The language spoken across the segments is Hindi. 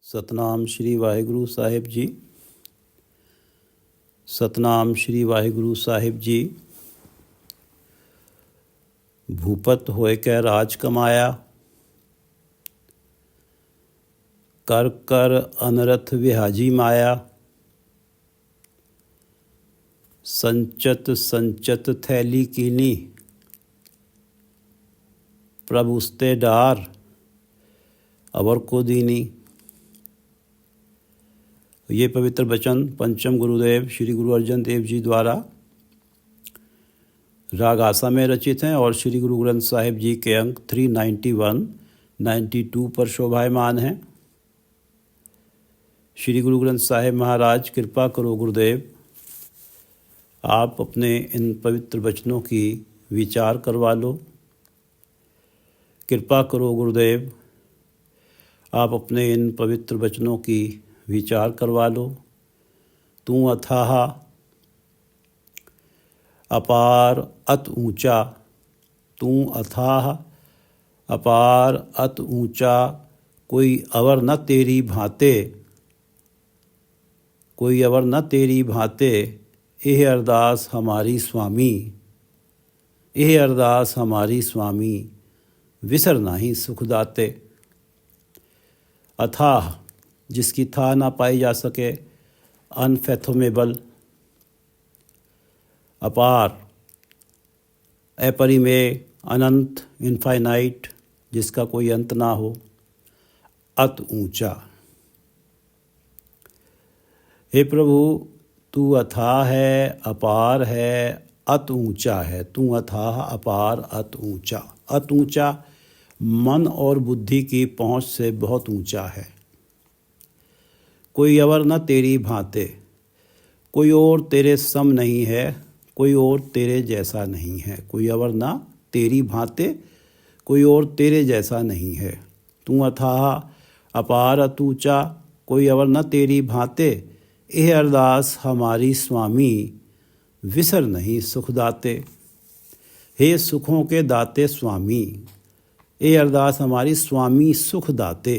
ਸਤਨਾਮ ਸ਼੍ਰੀ ਵਾਹਿਗੁਰੂ ਸਾਹਿਬ ਜੀ। ਸਤਨਾਮ ਸ਼੍ਰੀ ਵਾਹਿਗੁਰੂ ਸਾਹਿਬ ਜੀ। ਭੂਪਤ ਹੋਇ ਕੈ ਰਾਜ ਕਮਾਇਆ, ਕਰ ਕਰ ਅਨਰਥ ਵਿਹਾਜੀ ਮਾਇਆ। संचत संचत थैली कीनी, प्रभु उसते डार अवर को दीनी। ये पवित्र वचन पंचम गुरुदेव श्री गुरु अर्जन देव जी द्वारा राग आसा में रचित हैं और श्री गुरु ग्रंथ साहिब जी के अंक 391, 92 पर शोभायमान हैं। श्री गुरु ग्रंथ साहिब महाराज कृपा करो गुरुदेव, आप अपने इन पवित्र वचनों की विचार करवा लो। कृपा करो गुरुदेव, आप अपने इन पवित्र वचनों की विचार करवा लो। तू अथाह अपार अत ऊंचा, तू अथाह अपार अत ऊंचा, कोई अवर न तेरी भांते, कोई अवर न तेरी भांते। ਇਹ ਅਰਦਾਸ ਹਮਾਰੀ स्वामी, ਇਹ ਅਰਦਾਸ हमारी स्वामी, विसर नाही सुख दाते। अथाह जिसकी था ना पाई जा सके, अनफैथोमेबल। अपार अपरिमेय, अनंत, इनफाइनाइट, जिसका कोई अंत ना हो। अत ऊंचा, हे प्रभु तू अथाह है, अपार है, अत ऊंचा है। तू अथाह अपार अत ऊंचा। अत ऊंचा मन और बुद्धि की पहुँच से बहुत ऊंचा है। कोई अवर न तेरी भांते, कोई और तेरे सम नहीं है, कोई और तेरे जैसा नहीं है। कोई अवर न तेरी भांते, कोई और तेरे जैसा नहीं है। तू अथाह अपार अत ऊंचा, कोई अवर न तेरी भांते। ਇਹ ਅਰਦਾਸ हमारी स्वामी, विसर नहीं सुख दाते। हे सुखों के दाते स्वामी, ये अरदास हमारी स्वामी सुख दाते।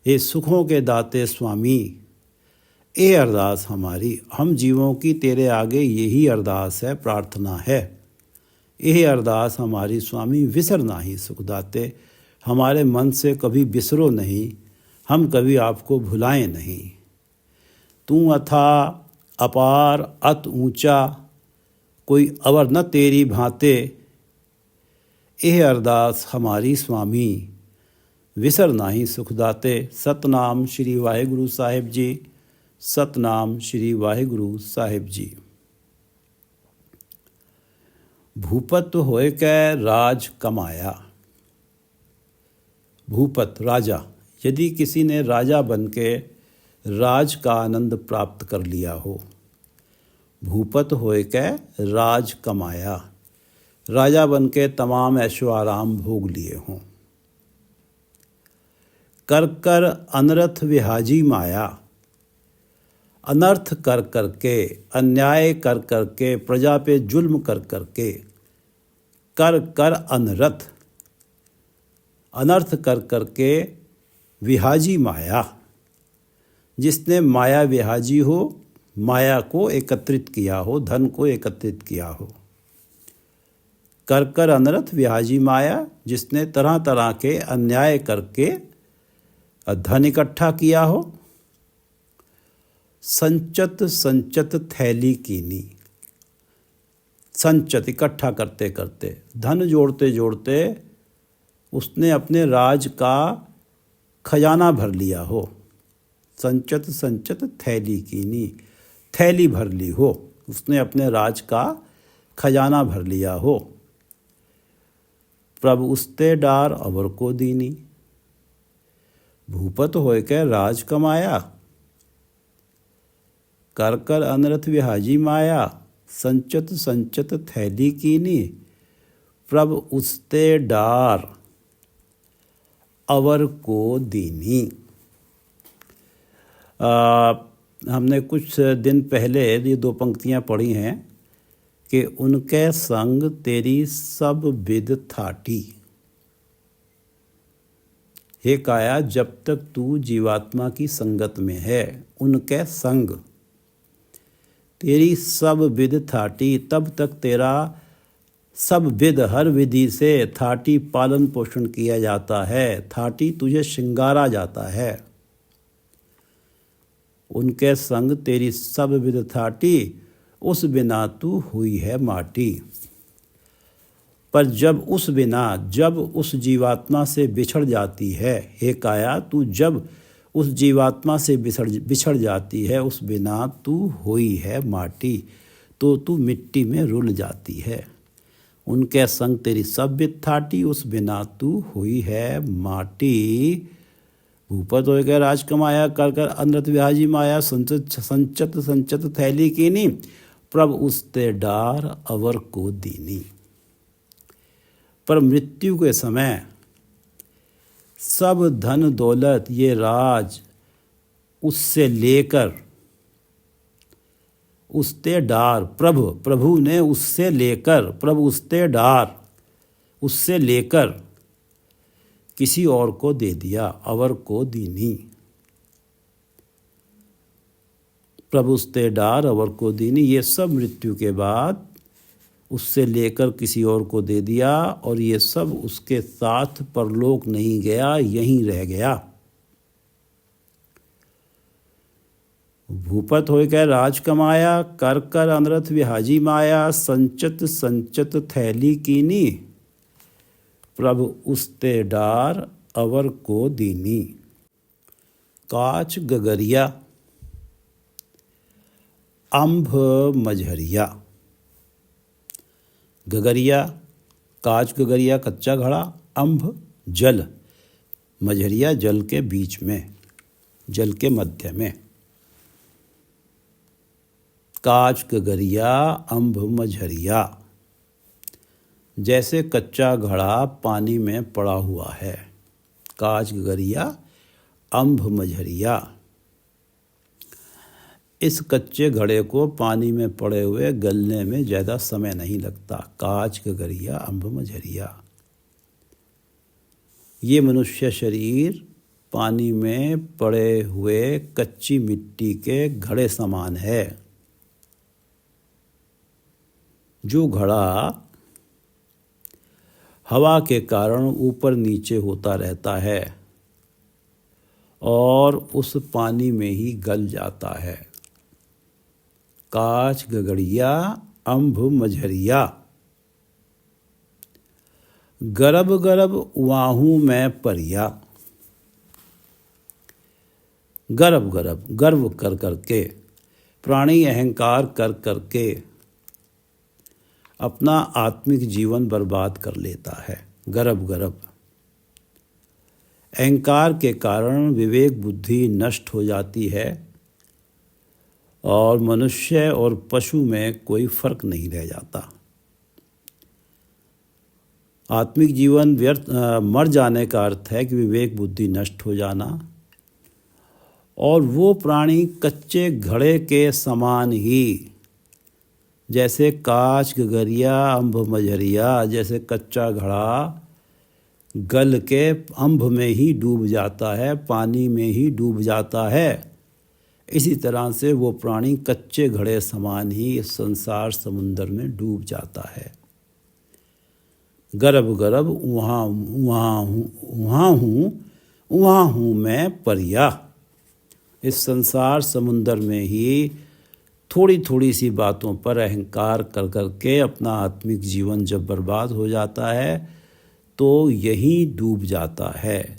हे सुखों के दाते स्वामी, ये अरदास हमारी, हम जीवों की तेरे आगे यही अरदास है, प्रार्थना है। यह अरदास हमारी स्वामी, विसर नहीं सुख दाते। हमारे मन से कभी बिसरो नहीं, हम कभी आपको भुलाएं नहीं। तू अथा अपार अत ऊंचा, कोई अवर न तेरी भांते। यह अरदास हमारी स्वामी, विसर नाही सुख दाते। सतनाम श्री वाहिगुरु साहिब जी। सतनाम श्री वाहिगुरु साहिब जी। भूपत होए कै राज कमाया। भूपत राजा, यदि किसी ने राजा बन के राज का आनंद प्राप्त कर लिया हो। भूपत होए कै राज कमाया, राजा बन के तमाम ऐशो आराम भोग लिए हों। कर कर अनर्थ विहाजी माया, अनर्थ कर कर के, अन्याय कर कर के, प्रजा पे जुल्म कर कर के। कर कर अनर्थ, अनर्थ कर कर के, विहाजी माया, जिसने माया विहाजी हो, माया को एकत्रित किया हो, धन को एकत्रित किया हो। कर कर अनर्थ विहाजी माया, जिसने तरह तरह के अन्याय करके धन इकट्ठा किया हो। संचत संचत थैली कीनी, संचत इकट्ठा करते करते, धन जोड़ते जोड़ते उसने अपने राज का खजाना भर लिया हो। संचत संचत थैली कीनी, थैली भर ली हो, उसने अपने राज का खजाना भर लिया हो। प्रभु उसते डार अवर को दीनी, भूपत होए के राज कमाया। कर कर अनर्थ विहाजी माया, संचत संचत थैली कीनी। प्रभु उसते डार अवर को दीनी। हमने कुछ दिन पहले ये दो पंक्तियाँ पढ़ी हैं कि उनके संग तेरी सब विद थाटी। हे काया, जब तक तू जीवात्मा की संगत में है, उनके संग तेरी सब विध थाटी, तब तक तेरा सब विध हर विधि से थाटी पालन पोषण किया जाता है, थाटी तुझे श्रृंगारा जाता है। उनके संग तेरी सब विध थाटी, उस बिना तू हुई है माटी। पर जब उस जीवात्मा से बिछड़ जाती है, हे काया, तू जब उस जीवात्मा से बिछड़ जाती है, उस बिना तू हुई है माटी, तो तू मिट्टी में रुल जाती है। उनके संग तेरी सब विध थाटी, उस बिना तू हुई है माटी। भूपत हो गया राज कमाया, कर कर अनृत विहाजी माया, संचत थैली कीनी, प्रभ उसते डार अवर को दीनी। पर मृत्यु के समय सब धन दौलत ये राज उससे लेकर, उसते डार, प्रभु ने उससे लेकर, प्रभु उसते डार, उससे लेकर किसी और को दे दिया, अवर को दीनी। प्रभु उसते डार अवर को दीनी, ये सब मृत्यु के बाद उससे लेकर किसी और को दे दिया, और ये सब उसके साथ परलोक नहीं गया, यहीं रह गया। भूपत हो गया राज कमाया, कर कर अनरथ विहाजी माया, संचत थैली कीनी, प्रभु उसते डार अवर को दीनी। काच गगरिया अंभ मझरिया। गगरिया, काच गगरिया कच्चा घड़ा, अंभ जल, मझरिया जल के बीच में, जल के मध्य में। काच गगरिया अंभ मझरिया, जैसे कच्चा घड़ा पानी में पड़ा हुआ है। काच गगरिया अंभ मझरिया, इस कच्चे घड़े को पानी में पड़े हुए गलने में ज़्यादा समय नहीं लगता। काच गगरिया अंभ मझरिया। ये मनुष्य शरीर पानी में पड़े हुए कच्ची मिट्टी के घड़े समान है। जो घड़ा हवा के कारण ऊपर नीचे होता रहता है और उस पानी में ही गल जाता है। काच गगड़िया अंभ मझरिया। गरब गरब वाहू में परिया। गर्व कर करके, प्राणी अहंकार कर करके अपना आत्मिक जीवन बर्बाद कर लेता है। गर्व अहंकार के कारण विवेक बुद्धि नष्ट हो जाती है और मनुष्य और पशु में कोई फर्क नहीं रह जाता। आत्मिक जीवन मर जाने का अर्थ है कि विवेक बुद्धि नष्ट हो जाना, और वो प्राणी कच्चे घड़े के समान ही, जैसे काच गगरिया अंभ मझरिया, जैसे कच्चा घड़ा गल के अंभ में ही डूब जाता है, पानी में ही डूब जाता है, इसी तरह से वो प्राणी कच्चे घड़े समान ही इस संसार समुंदर में डूब जाता है। गर्भ वहाँ हूँ मैं परिया। इस संसार समुंदर में ही थोड़ी थोड़ी सी बातों पर अहंकार कर करके अपना आत्मिक जीवन जब बर्बाद हो जाता है तो यही डूब जाता है,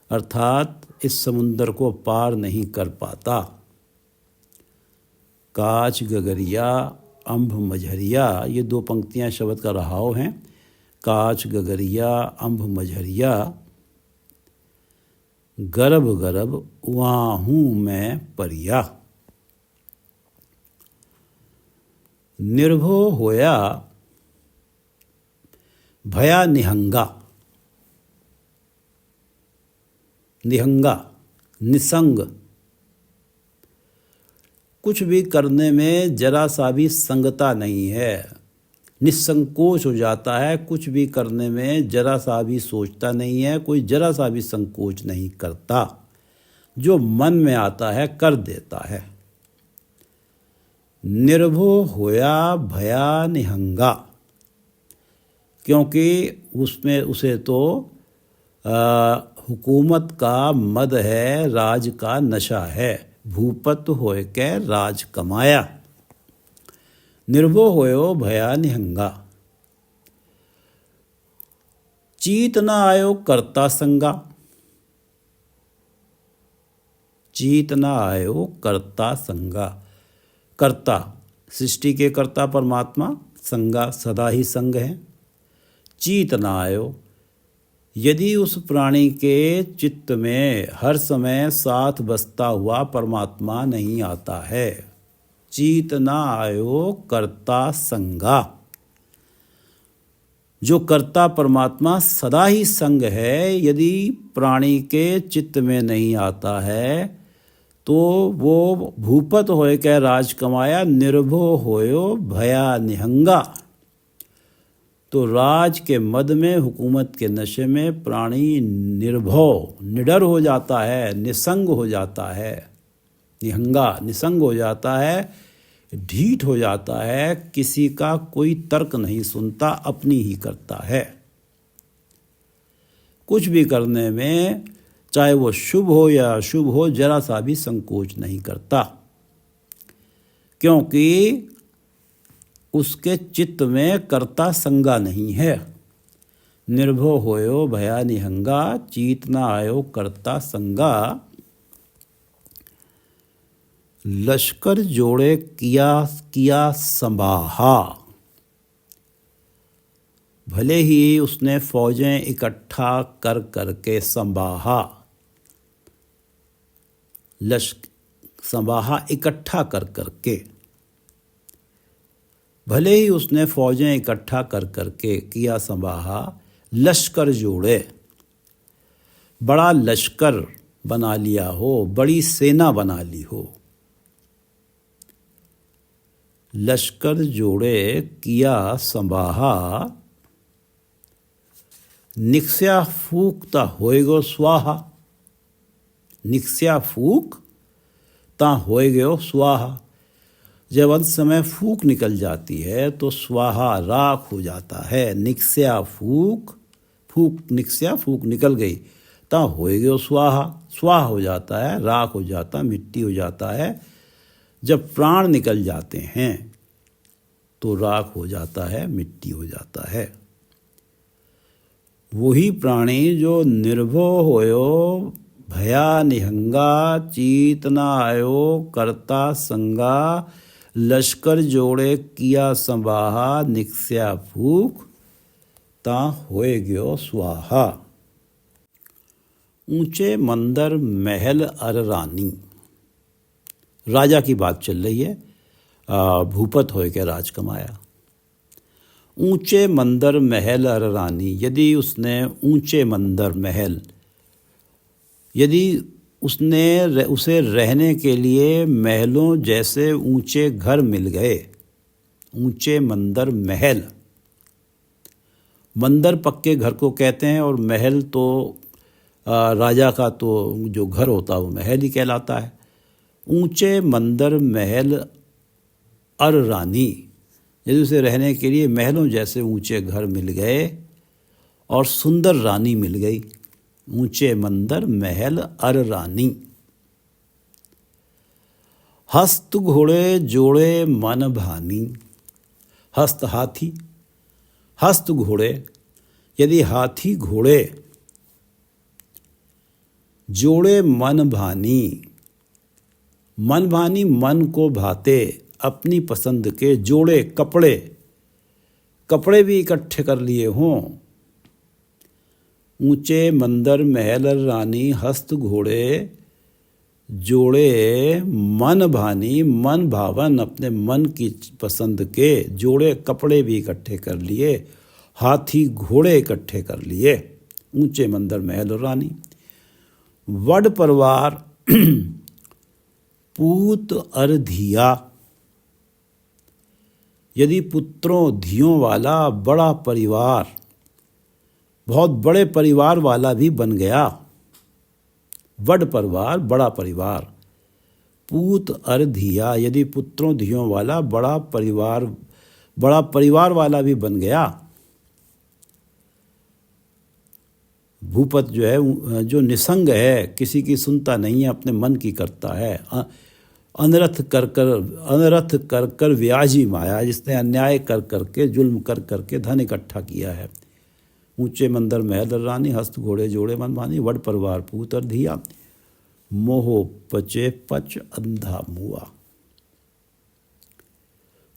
अर्थात इस समुंदर को पार नहीं कर पाता। काच गगरिया अंभ मझरिया, ये दो पंक्तियां शब्द का रहाव हैं। काच गगरिया अंभ मझरिया, गर्भ वहाँ हूँ मैं परिया। निर्भो होया भया निहंगा। निसंग, कुछ भी करने में जरा सा भी संगता नहीं है, निसंकोच हो जाता है, कुछ भी करने में जरा सा भी सोचता नहीं है, कोई जरा सा भी संकोच नहीं करता, जो मन में आता है कर देता है। निर्भो होया भया निहंगा, क्योंकि उसमें उसे तो हुकूमत का मद है, राज का नशा है। भूपत होय के राज कमाया, निर्भो होयो भया निहंगा। चीत न आयो करता संगा, चीत न आयो करता संगा। कर्ता सृष्टि के कर्ता परमात्मा, संगा सदा ही संग है। चीत न आयो, यदि उस प्राणी के चित्त में हर समय साथ बसता हुआ परमात्मा नहीं आता है। चीत न आयो कर्ता संगा, जो कर्ता परमात्मा सदा ही संग है, यदि प्राणी के चित्त में नहीं आता है तो वो भूपत होय के राज कमाया, निर्भो होयो भया निहंगा। तो राज के मद में, हुकूमत के नशे में प्राणी निर्भव, निडर हो जाता है, निसंग हो जाता है। निहंगा निसंग हो जाता है, ढीठ हो जाता है, किसी का कोई तर्क नहीं सुनता, अपनी ही करता है। कुछ भी करने में, चाहे वो शुभ हो या अशुभ हो, जरा सा भी संकोच नहीं करता, क्योंकि उसके चित्त में कर्ता संगा नहीं है। निर्भो होयो भया निहंगा, चीत न आयो करता संगा। लश्कर जोड़े किया संबाहा, भले ही उसने फौजें इकट्ठा कर करके संबाहा। संबाहा इकट्ठा कर करके, भले ही उसने फौजें इकट्ठा कर करके किया संबाहा। लश्कर जोड़े, बड़ा लश्कर बना लिया हो, बड़ी सेना बना ली हो। लश्कर जोड़े किया संबाहा, निक्स्या फूकता होएगो स्वाहा। निक्स्या फूक ता होएगो स्वाहा, जब अंत समय फूक निकल जाती है तो स्वाहा राख हो जाता है। निक्स्या फूक, फूक निक्स्या फूक निकल गई, ता होएगो स्वाहा, स्वाहा हो जाता है, राख हो जाता, मिट्टी हो जाता है। जब प्राण निकल जाते हैं तो राख हो जाता है, मिट्टी हो जाता है। वही प्राणी जो निर्भो होयो भया निहंगा, चीत न आयो करता संगा। लश्कर जोड़े किया संबाहा, निक्स्या फूक ता होए गयो स्वाहा। ऊंचे मंदिर महल अर रानी, राजा की बात चल रही है। भूपत होए के राज कमाया। ऊंचे मंदिर महल अर रानी, यदि उसने ऊंचे मंदिर महल, यदि उसे रहने के लिए महलों जैसे ऊंचे घर मिल गए। ऊंचे मंदिर महल, मंदिर पक्के घर को कहते हैं, और महल तो राजा का तो जो घर होता है वो महल ही कहलाता है। ऊंचे मंदिर महल अर रानी, यदि उसे रहने के लिए महलों जैसे ऊंचे घर मिल गए और सुंदर रानी मिल गई। ऊंचे मंदिर महल अर रानी। हस्त घोड़े जोड़े मन भानी, हस्त हाथी, हस्त घोड़े, यदि हाथी घोड़े जोड़े मन भानी, मन भानी मन को भाते, अपनी पसंद के जोड़े कपड़े, कपड़े भी इकट्ठे कर लिए हों। ऊंचे मंदिर महल रानी, हस्त घोड़े जोड़े मन भानी, मन भावन, अपने मन की पसंद के जोड़े कपड़े भी इकट्ठे कर लिए, हाथी घोड़े इकट्ठे कर लिए। ऊंचे मंदिर महल रानी। वड परिवार पूत अर धिया, यदि पुत्रों धियों वाला बड़ा परिवार, बहुत बड़े परिवार वाला भी बन गया, बड़ परिवार, बड़ा परिवार, पूत अर धिया, यदि पुत्रों धियों वाला बड़ा परिवार वाला भी बन गया। भूपत जो है, जो निसंग है, किसी की सुनता नहीं है, अपने मन की करता है। अनरथ कर कर व्याजी माया, जिसने अन्याय कर करके, जुल्म कर करके धन इकट्ठा किया है। ऊंचे मंदिर महल रानी, हस्त घोड़े जोड़े मन भानी, वड परिवार पूत और धिया, मोह पचे पच अंधा मुआ।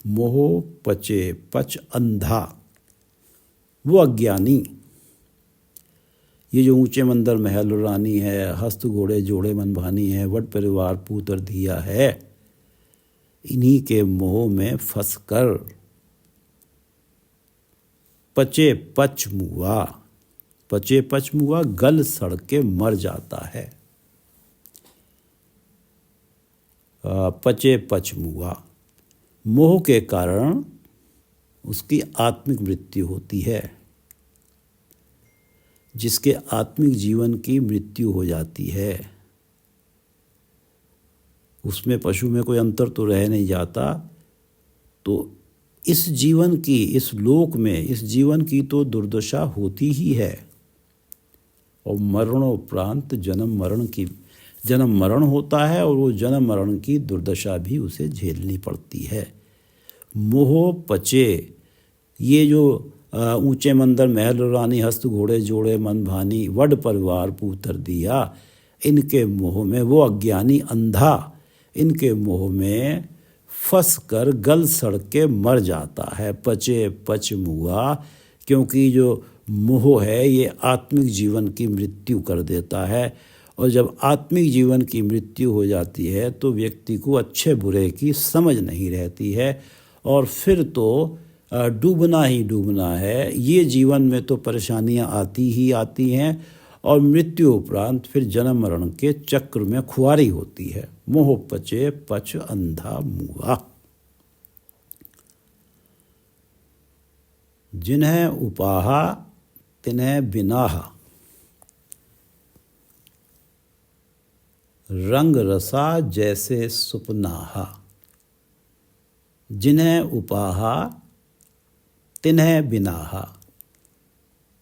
मोह पचे पच अंधा, वो अज्ञानी। ये जो ऊंचे मंदिर महल रानी है, हस्त घोड़े जोड़े मन भानी है, वड परिवार पूत और धिया है, इन्हीं के मोह में फंसकर पचे पच मुआ, पचे पच मुआ, गल सड़ के मर जाता है। पचे पच मुआ, मोह के कारण उसकी आत्मिक मृत्यु होती है। जिसके आत्मिक जीवन की मृत्यु हो जाती है, उसमें पशु में कोई अंतर तो रह नहीं जाता। तो इस जीवन की, इस लोक में, इस जीवन की तो दुर्दशा होती ही है। और मरणोपरांत जन्म मरण होता है, और वो जन्म मरण की दुर्दशा भी उसे झेलनी पड़ती है। मोह पचे, ये जो ऊंचे मंदिर महल रानी, हस्त घोड़े जोड़े मन भानी, वड परिवार पूतर दिया, इनके मोह में, वो अज्ञानी अंधा इनके मोह में फंस कर गल सड़ के मर जाता है। पचे पच मुआ, क्योंकि जो मोह है ये आत्मिक जीवन की मृत्यु कर देता है। और जब आत्मिक जीवन की मृत्यु हो जाती है तो व्यक्ति को अच्छे बुरे की समझ नहीं रहती है, और फिर तो डूबना ही डूबना है। ये जीवन में तो परेशानियां आती ही आती हैं, और मृत्यु उपरांत फिर जन्म मरण के चक्र में खुआरी होती है। मोह पचे पच अंधा मुआ। जिन्हें उपाहा तिन्हें बिनाहा, रंग रसा जैसे सुपनाहा। जिन्हें उपाहा तिन्हें बिनाहा,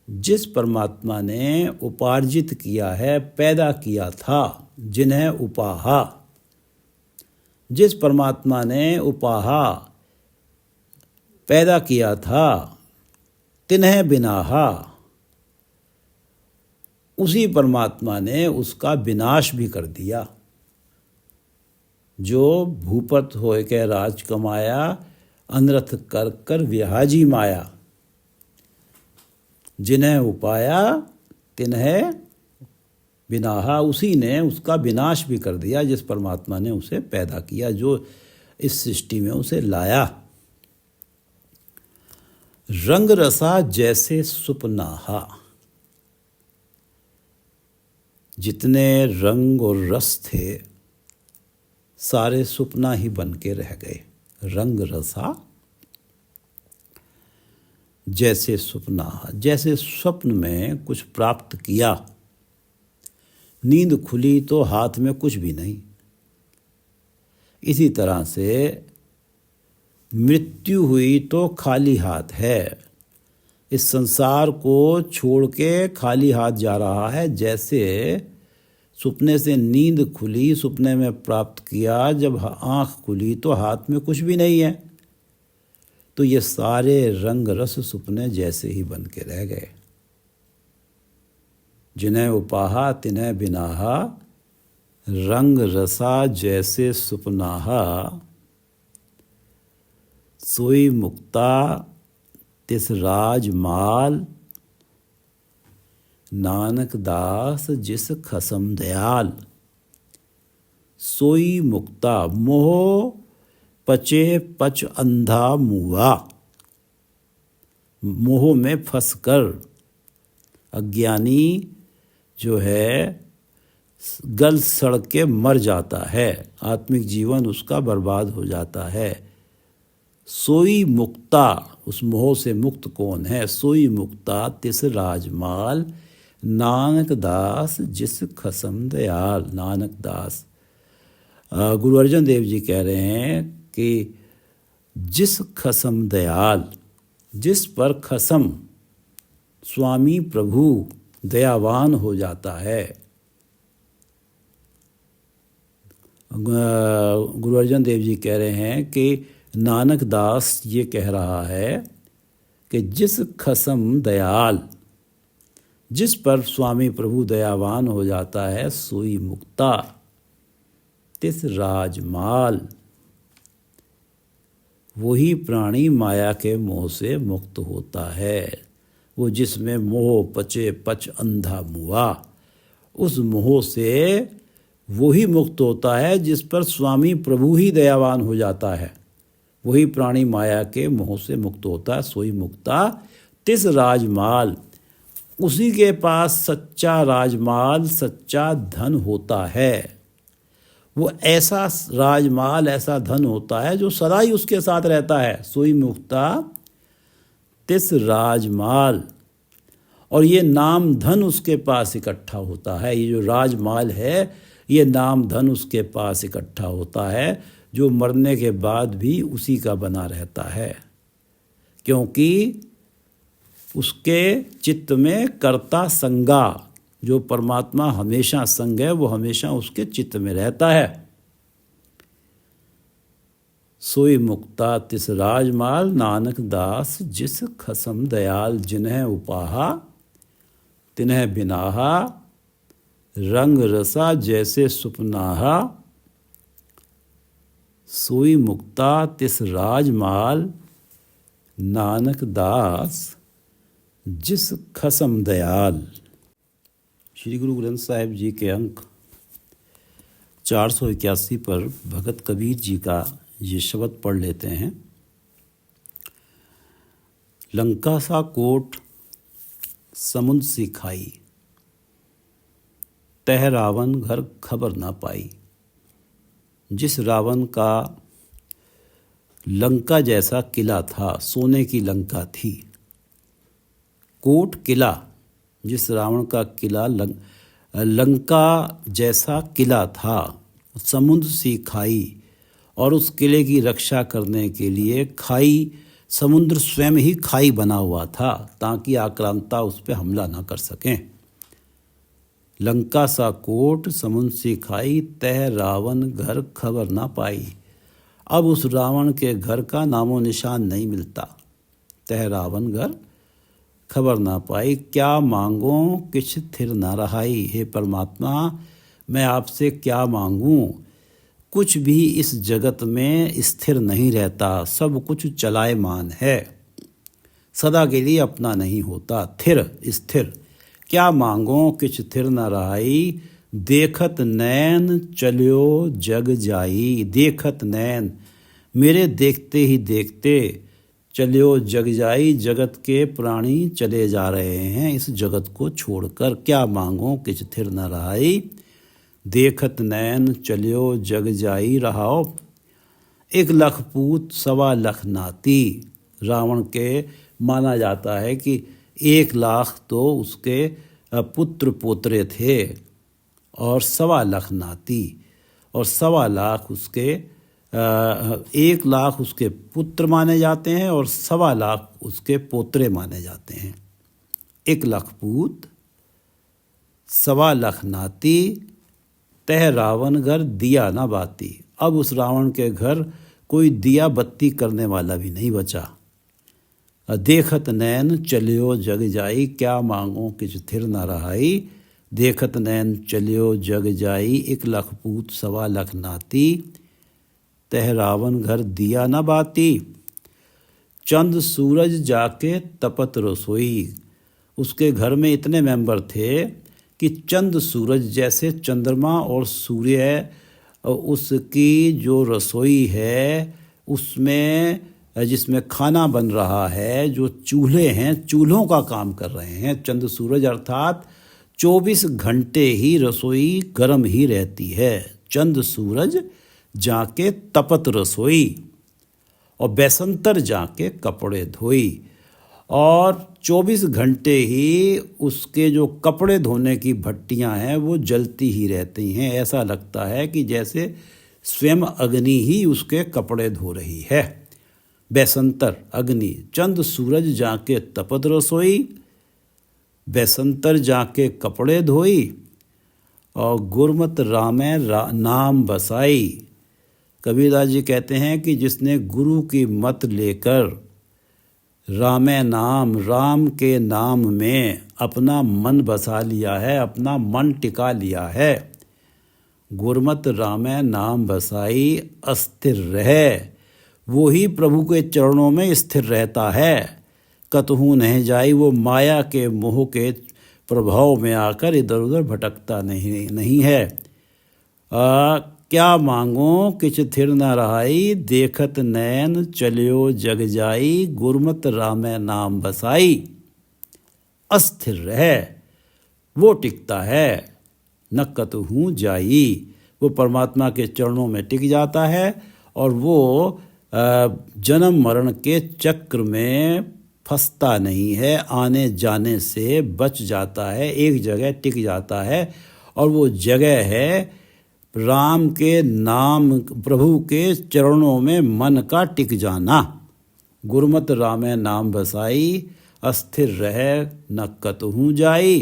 जिस परमात्मा ने उपार्जित किया है, पैदा किया था। जिन्हें उपाहा, जिस परमात्मा ने उपाहा पैदा किया था, तिन्हें बिनाहा, उसी परमात्मा ने उसका विनाश भी कर दिया। जो भूपत होय के राज कमाया, अनरथ कर कर विहाजी माया। जिन्हें उपाया तिन्हें बिनाहा, उसी ने उसका विनाश भी कर दिया, जिस परमात्मा ने उसे पैदा किया, जो इस सृष्टि में उसे लाया। रंग रसा जैसे सुपनाहा, जितने रंग और रस थे सारे सुपना ही बन के रह गए। रंग रसा जैसे सुपना, जैसे स्वप्न में कुछ प्राप्त किया, नींद खुली तो हाथ में कुछ भी नहीं। इसी तरह से मृत्यु हुई तो खाली हाथ है। इस संसार को छोड़ के खाली हाथ जा रहा है। जैसे सपने से नींद खुली, सपने में प्राप्त किया, जब आँख खुली तो हाथ में कुछ भी नहीं है। तो ये सारे रंग रस सपने जैसे ही बन के रह गए। जिन्हें उपाहा तिन्हें बिनाहा, रंग रसा जैसे सुपनाहा। सोई मुक्ता तिस राज माल, नानक दास जिस खसम दयाल। सोई मुक्ता, मोह पचे पच अंधा मुआ। मोह में फंसकर अज्ञानी जो है गल सड़ के मर जाता है। आत्मिक जीवन उसका बर्बाद हो जाता है। सोई मुक्ता, उस मोह से मुक्त कौन है? सोई मुक्ता तिस राजमाल, नानक दास जिस खसम दयाल। नानक दास, गुरु अर्जन देव जी कह रहे हैं कि जिस खसम दयाल, जिस पर खसम स्वामी प्रभु दयावान हो जाता है। गुरु अर्जन देव जी कह रहे हैं कि नानक दास ये कह रहा है कि जिस खसम दयाल, जिस पर स्वामी प्रभु दयावान हो जाता है, सोई मुक्ता तिस राजमाल, वही प्राणी माया के मोह से मुक्त होता है। वो जिसमें मोह पचे पच अंधा मुआ, उस मोह से वही मुक्त होता है जिस पर स्वामी प्रभु ही दयावान हो जाता है। वही प्राणी माया के मोह से मुक्त होता है। सोई मुक्ता तिस राजमाल, उसी के पास सच्चा राजमाल, सच्चा धन होता है। वो ऐसा राजमाल, ऐसा धन होता है जो सदा ही उसके साथ रहता है। सोई मुक्ता तिस राजमाल, और ये नाम धन उसके पास इकट्ठा होता है। ये जो राजमाल है, ये नाम धन उसके पास इकट्ठा होता है, जो मरने के बाद भी उसी का बना रहता है, क्योंकि उसके चित्त में कर्ता संगा, जो परमात्मा हमेशा संग है, वो हमेशा उसके चित्त में रहता है। सोई मुक्ता तिस राजमाल, नानक दास जिस खसम दयाल। जिन्हें उपाहा तिन्हें बिनाहा, रंग रसा जैसे सुपनाहा। सोई मुक्ता तिस राजमाल, नानक दास जिस खसम दयाल। श्री गुरु ग्रंथ साहिब जी के अंक 481 पर भगत कबीर जी का ये शब्द पढ़ लेते हैं। लंका सा कोट समुद्र सी खाई, तह रावण घर खबर ना पाई। जिस रावण का लंका जैसा किला था, सोने की लंका थी, कोट किला, जिस रावण का किला लंका जैसा किला था, समुद्र सी खाई, और उस किले की रक्षा करने के लिए खाई, समुद्र स्वयं ही खाई बना हुआ था ताकि आक्रांता उस पर हमला ना कर सकें। लंका सा कोट समुद्र सी खाई, तह रावण घर खबर ना पाई। अब उस रावण के घर का नामो निशान नहीं मिलता। तह रावण घर खबर ना पाई, क्या मांगो किछ थिर ना रहाई। हे परमात्मा, मैं आपसे क्या मांगूं, कुछ भी इस जगत में स्थिर नहीं रहता, सब कुछ चलायमान है, सदा के लिए अपना नहीं होता। थिर, स्थिर, क्या मांगो किछ थिर न रहाई। देखत नैन चलियो जग जाई। देखत नैन, मेरे देखते ही देखते चलियो जग जाई, जगत के प्राणी चले जा रहे हैं इस जगत को छोड़कर। क्या मांगो किछ थिर न रहाई, देखत नैन चलियो जग जाई रहाओ। 1 लाख पूत 1.25 लाख नाती। रावण के माना जाता है कि 1 लाख तो उसके पुत्र पोतरे थे और 1.25 लाख नाती, और 1.25 लाख उसके 1 लाख उसके पुत्र माने जाते हैं और 1.25 लाख उसके पोतरे माने जाते हैं। 1 लाख पूत 1.25 लाख नाती, तह रावण घर दिया ना बाती। अब उस रावण के घर कोई दिया बत्ती करने वाला भी नहीं बचा। देखत नैन चलियो जग जाई, क्या मांगो किछ थिर न रहाई। देखत नैन चलियो जग जाई, 1 लाख पूत 1.25 लाख नाती, तह रावण घर दिया न बाती। चंद सूरज जाके तपत रसोई। उसके घर में इतने मेंबर थे कि चंद सूरज जैसे चंद्रमा और सूर्य, उसकी जो रसोई है उसमें, जिसमें खाना बन रहा है, जो चूल्हे हैं, चूल्हों का काम कर रहे हैं। चंद सूरज अर्थात 24 घंटे ही रसोई गर्म ही रहती है। चंद सूरज जाके तपत रसोई। और बेसंतर जाके कपड़े धोई। और 24 घंटे ही उसके जो कपड़े धोने की भट्टियां हैं वो जलती ही रहती हैं। ऐसा लगता है कि जैसे स्वयं अग्नि ही उसके कपड़े धो रही है। बेसंतर अग्नि। चंद सूरज जाके तपत रसोई, बेसंतर जाके कपड़े धोई, और गुरमत रामे नाम बसाई। कबीरदास जी कहते हैं कि जिसने गुरु की मत लेकर रामे नाम, राम के नाम में अपना मन बसा लिया है, अपना मन टिका लिया है। गुरमत रामे नाम बसाई अस्थिर रहे, वो ही प्रभु के चरणों में स्थिर रहता है। कतहु नहीं जाई, वो माया के मोह के प्रभाव में आकर इधर उधर भटकता नहीं है। क्या मांगो किछ थिर न रहाई, देखत नैन चलियो जग जाई, गुरमत रामे नाम बसाई। अस्थिर रहे, वो टिकता है। न कतहु जाई, वो परमात्मा के चरणों में टिक जाता है और वो जन्म मरण के चक्र में फंसता नहीं है, आने जाने से बच जाता है, एक जगह टिक जाता है। और वो जगह है राम के नाम, प्रभु के चरणों में मन का टिक जाना। गुरमत रामे नाम बसाई, अस्थिर रहे न कतहु जाई।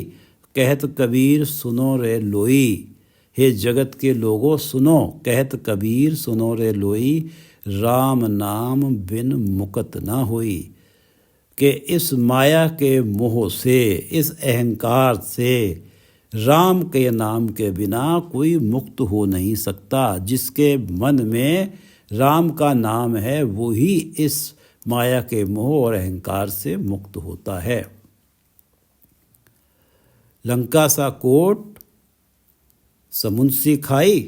कहत कबीर सुनो रे लोई, हे जगत के लोगों सुनो। कहत कबीर सुनो रे लोई, राम नाम बिन मुकत ना होई। कि इस माया के मोह से, इस अहंकार से राम के नाम के बिना कोई मुक्त हो नहीं सकता। जिसके मन में राम का नाम है वो ही इस माया के मोह और अहंकार से मुक्त होता है। लंका सा कोट समुद्र सी खाई,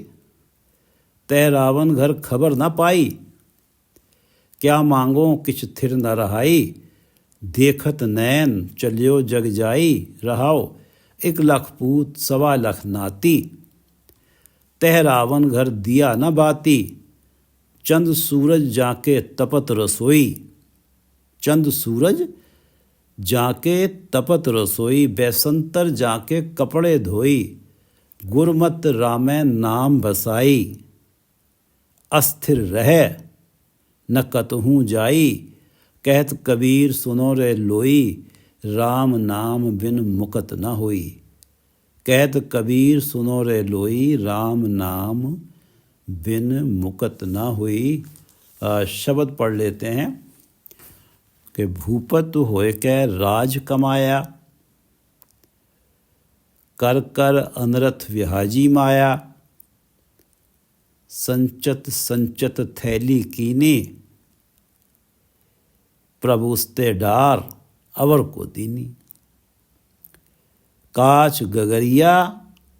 तै रावण घर खबर न पाई। क्या मांगो किछ थिर न रहाई, देखत नैन चलियो जग जाई। रहाओ 1 लाख पूत 1.25 लाख नाती, तह रावण घर दिया न बाती। चंद सूरज जाके तपत रसोई, चंद सूरज जाके तपत रसोई। बेसंतर जाके कपड़े धोई, गुरमत रामे नाम बसाई। अस्थिर रहे न कतहु जाई, कहत कबीर सुनो रे लोई, राम नाम बिन मुकत न होई। कहत कबीर सुनो रे लोई, राम नाम बिन मुकत न हुई। शब्द पढ़ लेते हैं कि भूपत होय के राज कमाया, कर कर अनरथ विहाजी माया। संचत संचत थैली कीनी, प्रभुस्ते डार अवर को दीनी। काच गगरिया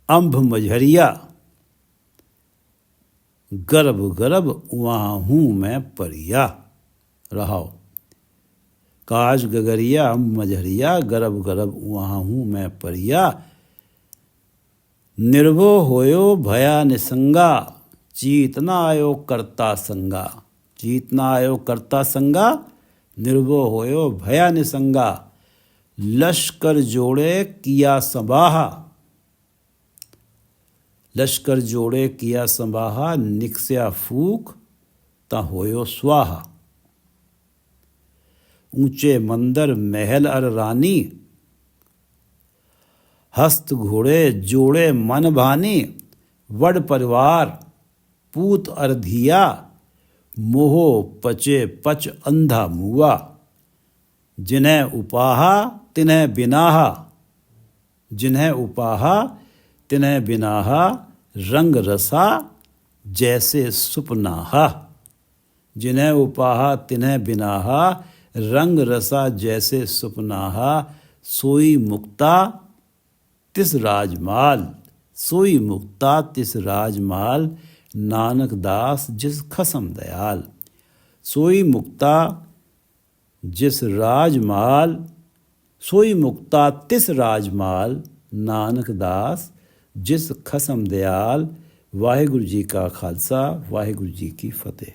अंभ मझरिया, गर्भ गर्भ वहाँ हूँ मैं परिया। रहाओ काच गगरिया मझरिया, गर्भ गर्भ वहाँ हूँ मैं परिया। निर्भो होयो भया निसंगा, चीत न आयो करता संगा। चीत न आयो करता संगा, निर्भो होयो भया निसंगा। लश्कर जोड़े किया संबाहा, लश्कर जोड़े किया संबाहा। निकस्या फूक ता होयो स्वाहा। ऊंचे मंदिर महल अर रानी, हस्त घोड़े जोड़े मन भानी। वड परिवार पूत अर धिया, मोह पचे पच अंधा मुआ। जिन्हें उपाहा तिन्हें बिनाहा, जिन्हें उपाहा तिन्हें बिनाहा। रंग रसा जैसे सुपनाहा, जिन्हें उपाहा तिन्हें बिनाहा। रंग रसा जैसे सुपनाहा। सोई मुक्ता तिस राजमाल, सोई मुक्ता तिस राजमाल। नानक दास जिस खसम दयाल। सोई मुक्ता जिस राजमाल, सोई मुक्ता तिस राजमाल। नानक दास जिस खसम दयाल। वाहिगुरु जी का खालसा, वाहिगुरु जी की फतेह।